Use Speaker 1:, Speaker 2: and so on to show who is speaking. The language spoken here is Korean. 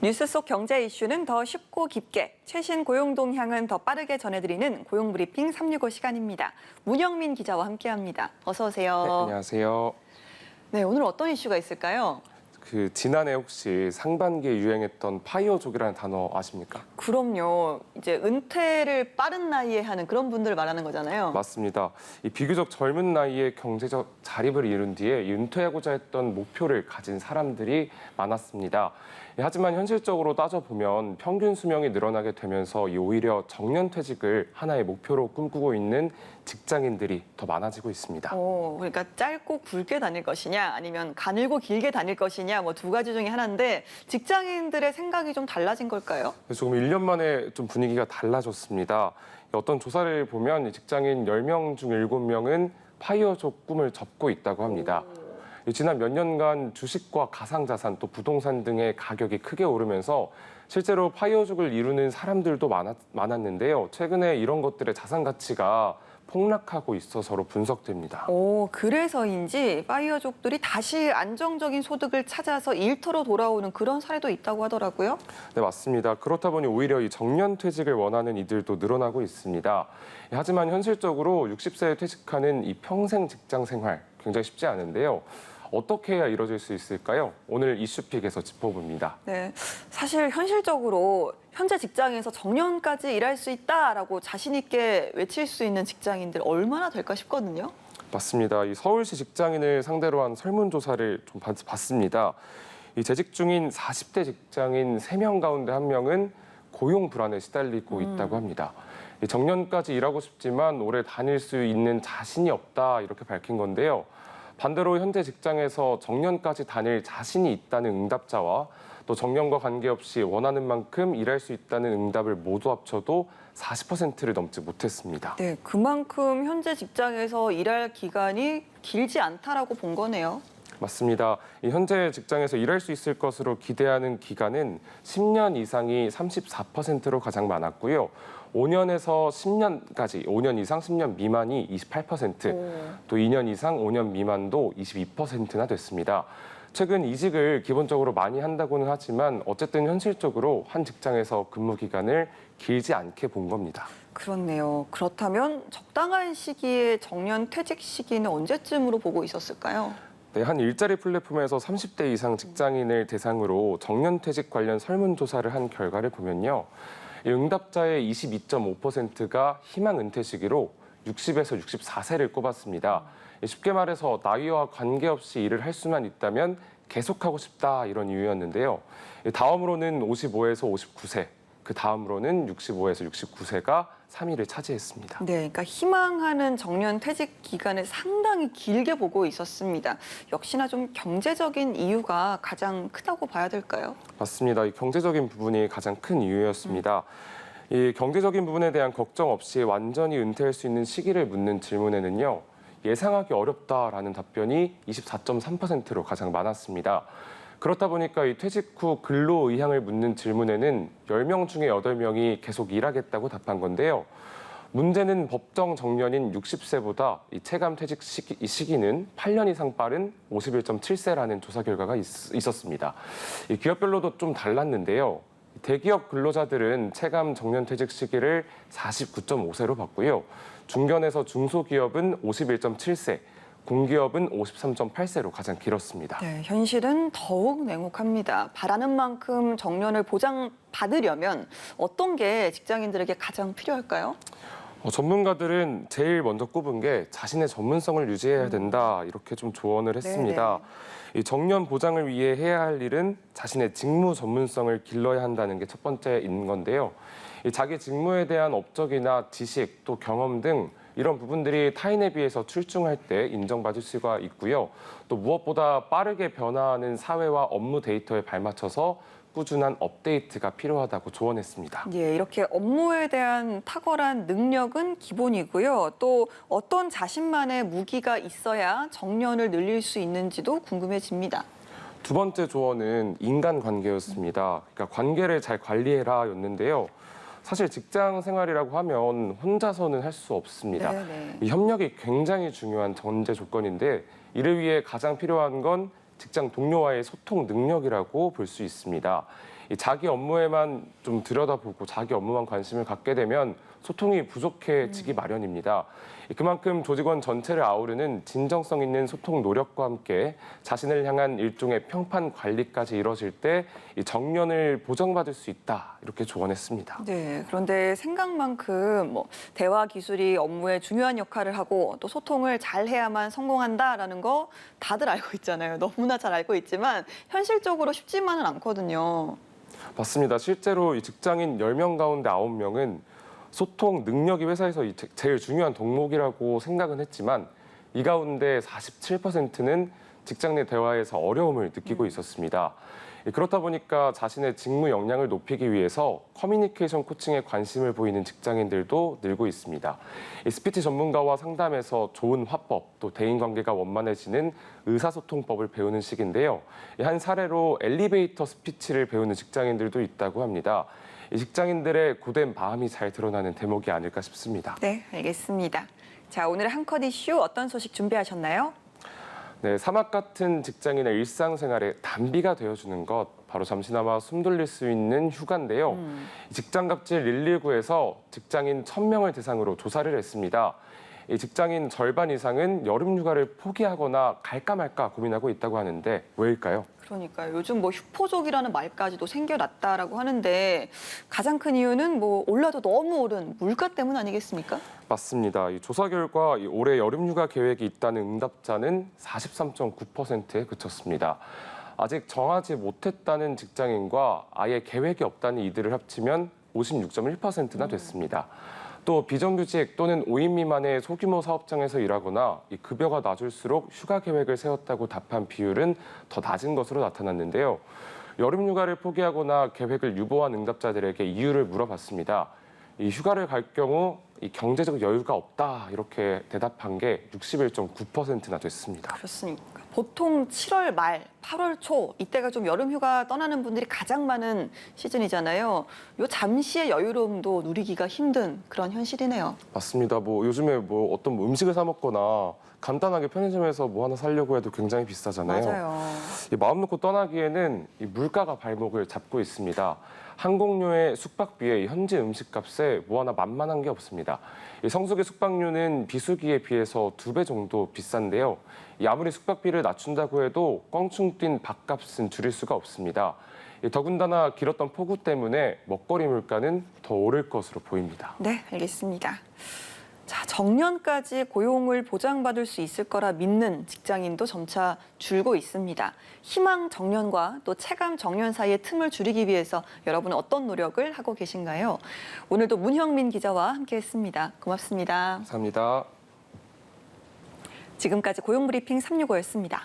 Speaker 1: 뉴스 속 경제 이슈는 더 쉽고 깊게, 최신 고용 동향은 더 빠르게 전해드리는 고용브리핑 365 시간입니다. 문영민 기자와 함께합니다. 어서 오세요.
Speaker 2: 네, 안녕하세요.
Speaker 1: 네, 오늘 어떤 이슈가 있을까요?
Speaker 2: 지난해 혹시 상반기에 유행했던 파이어족이라는 단어 아십니까?
Speaker 1: 그럼요. 이제 은퇴를 빠른 나이에 하는 그런 분들 말하는 거잖아요.
Speaker 2: 맞습니다. 이 비교적 젊은 나이에 경제적 자립을 이룬 뒤에 은퇴하고자 했던 목표를 가진 사람들이 많았습니다. 하지만 현실적으로 따져보면 평균 수명이 늘어나게 되면서 오히려 정년퇴직을 하나의 목표로 꿈꾸고 있는 직장인들이 더 많아지고 있습니다.
Speaker 1: 그러니까 짧고 굵게 다닐 것이냐 아니면 가늘고 길게 다닐 것이냐 뭐 두 가지 중에 하나인데 직장인들의 생각이 좀 달라진 걸까요?
Speaker 2: 조금 1년 만에 좀 분위기가 달라졌습니다. 어떤 조사를 보면 직장인 10명 중 7명은 파이어족 꿈을 접고 있다고 합니다. 지난 몇 년간 주식과 가상자산 또 부동산 등의 가격이 크게 오르면서 실제로 파이어족을 이루는 사람들도 많았는데요. 최근에 이런 것들의 자산 가치가 폭락하고 있어서로 분석됩니다.
Speaker 1: 그래서인지 파이어족들이 다시 안정적인 소득을 찾아서 일터로 돌아오는 그런 사례도 있다고 하더라고요.
Speaker 2: 네, 맞습니다. 그렇다 보니 오히려 이 정년퇴직을 원하는 이들도 늘어나고 있습니다. 하지만 현실적으로 60세에 퇴직하는 이 평생 직장 생활 굉장히 쉽지 않은데요. 어떻게 해야 이뤄질 수 있을까요? 오늘 이슈픽에서 짚어봅니다.
Speaker 1: 네, 사실 현실적으로 현재 직장에서 정년까지 일할 수 있다라고 자신 있게 외칠 수 있는 직장인들 얼마나 될까 싶거든요.
Speaker 2: 맞습니다. 이 서울시 직장인을 상대로 한 설문조사를 좀 봤습니다. 이 재직 중인 40대 직장인 3명 가운데 1명은 고용 불안에 시달리고 있다고 합니다. 이 정년까지 일하고 싶지만 오래 다닐 수 있는 자신이 없다 이렇게 밝힌 건데요. 반대로 현재 직장에서 정년까지 다닐 자신이 있다는 응답자와 또 정년과 관계없이 원하는 만큼 일할 수 있다는 응답을 모두 합쳐도 40%를 넘지 못했습니다.
Speaker 1: 네, 그만큼 현재 직장에서 일할 기간이 길지 않다라고 본 거네요.
Speaker 2: 맞습니다. 현재 직장에서 일할 수 있을 것으로 기대하는 기간은 10년 이상이 34%로 가장 많았고요. 5년에서 10년까지, 5년 이상 10년 미만이 28%, 또 2년 이상 5년 미만도 22%나 됐습니다. 최근 이직을 기본적으로 많이 한다고는 하지만 어쨌든 현실적으로 한 직장에서 근무 기간을 길지 않게 본 겁니다.
Speaker 1: 그렇네요. 그렇다면 적당한 시기에 정년 퇴직 시기는 언제쯤으로 보고 있었을까요?
Speaker 2: 네, 한 일자리 플랫폼에서 30대 이상 직장인을 대상으로 정년퇴직 관련 설문조사를 한 결과를 보면요. 응답자의 22.5%가 희망 은퇴 시기로 60에서 64세를 꼽았습니다. 쉽게 말해서 나이와 관계없이 일을 할 수만 있다면 계속하고 싶다 이런 이유였는데요. 다음으로는 55에서 59세, 그 다음으로는 65에서 69세가 3위를 차지했습니다.
Speaker 1: 네, 그러니까 희망하는 정년 퇴직 기간을 상당히 길게 보고 있었습니다. 역시나 좀 경제적인 이유가 가장 크다고 봐야 될까요?
Speaker 2: 맞습니다. 이 경제적인 부분이 가장 큰 이유였습니다. 이 경제적인 부분에 대한 걱정 없이 완전히 은퇴할 수 있는 시기를 묻는 질문에는요. 예상하기 어렵다라는 답변이 24.3%로 가장 많았습니다. 그렇다 보니까 이 퇴직 후 근로 의향을 묻는 질문에는 10명 중에 8명이 계속 일하겠다고 답한 건데요. 문제는 법정 정년인 60세보다 이 체감 퇴직 시기는 8년 이상 빠른 51.7세라는 조사 결과가 있었습니다. 이 기업별로도 좀 달랐는데요. 대기업 근로자들은 체감 정년 퇴직 시기를 49.5세로 봤고요. 중견에서 중소기업은 51.7세, 공기업은 53.8세로 가장 길었습니다.
Speaker 1: 네, 현실은 더욱 냉혹합니다. 바라는 만큼 정년을 보장받으려면 어떤 게 직장인들에게 가장 필요할까요?
Speaker 2: 전문가들은 제일 먼저 꼽은 게 자신의 전문성을 유지해야 된다 이렇게 좀 조언을 했습니다. 이 정년 보장을 위해 해야 할 일은 자신의 직무 전문성을 길러야 한다는 게 첫 번째인 건데요. 이 자기 직무에 대한 업적이나 지식 또 경험 등 이런 부분들이 타인에 비해서 출중할 때 인정받을 수가 있고요. 또 무엇보다 빠르게 변화하는 사회와 업무 데이터에 발맞춰서 꾸준한 업데이트가 필요하다고 조언했습니다.
Speaker 1: 예, 이렇게 업무에 대한 탁월한 능력은 기본이고요. 또 어떤 자신만의 무기가 있어야 정년을 늘릴 수 있는지도 궁금해집니다.
Speaker 2: 두 번째 조언은 인간관계였습니다. 그러니까 관계를 잘 관리해라였는데요. 사실 직장 생활이라고 하면 혼자서는 할 수 없습니다. 이 협력이 굉장히 중요한 전제 조건인데 이를 위해 가장 필요한 건 직장 동료와의 소통 능력이라고 볼 수 있습니다. 이 자기 업무에만 좀 들여다보고 자기 업무만 관심을 갖게 되면 소통이 부족해지기 마련입니다. 그만큼 조직원 전체를 아우르는 진정성 있는 소통 노력과 함께 자신을 향한 일종의 평판 관리까지 이뤄질 때 이 정년을 보장받을 수 있다 이렇게 조언했습니다.
Speaker 1: 네, 그런데 생각만큼 대화 기술이 업무에 중요한 역할을 하고 또 소통을 잘 해야만 성공한다라는 거 다들 알고 있잖아요. 너무나 잘 알고 있지만 현실적으로 쉽지만은 않거든요.
Speaker 2: 맞습니다. 실제로 이 직장인 10명 가운데 9명은 소통 능력이 회사에서 제일 중요한 덕목이라고 생각은 했지만 이 가운데 47%는 직장 내 대화에서 어려움을 느끼고 있었습니다. 그렇다 보니까 자신의 직무 역량을 높이기 위해서 커뮤니케이션 코칭에 관심을 보이는 직장인들도 늘고 있습니다. 스피치 전문가와 상담에서 좋은 화법, 또 대인관계가 원만해지는 의사소통법을 배우는 시기인데요. 한 사례로 엘리베이터 스피치를 배우는 직장인들도 있다고 합니다. 이 직장인들의 고된 마음이 잘 드러나는 대목이 아닐까 싶습니다.
Speaker 1: 네, 알겠습니다. 자, 오늘 한 컷 이슈 어떤 소식 준비하셨나요?
Speaker 2: 네, 사막 같은 직장인의 일상생활에 단비가 되어주는 것, 바로 잠시나마 숨 돌릴 수 있는 휴가인데요. 직장갑질 119에서 직장인 1,000명을 대상으로 조사를 했습니다. 이 직장인 절반 이상은 여름 휴가를 포기하거나 갈까 말까 고민하고 있다고 하는데 왜일까요?
Speaker 1: 그러니까요. 요즘 휴포족이라는 말까지도 생겨났다라고 하는데 가장 큰 이유는 올라도 너무 오른 물가 때문 아니겠습니까?
Speaker 2: 맞습니다. 이 조사 결과 올해 여름 휴가 계획이 있다는 응답자는 43.9%에 그쳤습니다. 아직 정하지 못했다는 직장인과 아예 계획이 없다는 이들을 합치면 56.1%나 됐습니다. 또 비정규직 또는 5인 미만의 소규모 사업장에서 일하거나 이 급여가 낮을수록 휴가 계획을 세웠다고 답한 비율은 더 낮은 것으로 나타났는데요. 여름 휴가를 포기하거나 계획을 유보한 응답자들에게 이유를 물어봤습니다. 이 휴가를 갈 경우 이 경제적 여유가 없다 이렇게 대답한 게 61.9%나 됐습니다.
Speaker 1: 그렇습니까? 보통 7월 말, 8월 초 이때가 좀 여름 휴가 떠나는 분들이 가장 많은 시즌이잖아요. 요 잠시의 여유로움도 누리기가 힘든 그런 현실이네요.
Speaker 2: 맞습니다. 요즘에 어떤 음식을 사 먹거나 간단하게 편의점에서 하나 사려고 해도 굉장히 비싸잖아요.
Speaker 1: 맞아요.
Speaker 2: 마음 놓고 떠나기에는 이 물가가 발목을 잡고 있습니다. 항공료의 숙박비에 현지 음식값에 하나 만만한 게 없습니다. 이 성수기 숙박료는 비수기에 비해서 2배 정도 비싼데요. 아무리 숙박비를 낮춘다고 해도 껑충 뛴 밥값은 줄일 수가 없습니다. 더군다나 길었던 폭우 때문에 먹거리 물가는 더 오를 것으로 보입니다.
Speaker 1: 네, 알겠습니다. 자, 정년까지 고용을 보장받을 수 있을 거라 믿는 직장인도 점차 줄고 있습니다. 희망 정년과 또 체감 정년 사이의 틈을 줄이기 위해서 여러분은 어떤 노력을 하고 계신가요? 오늘도 문형민 기자와 함께했습니다. 고맙습니다.
Speaker 2: 감사합니다.
Speaker 1: 지금까지 고용브리핑 365였습니다.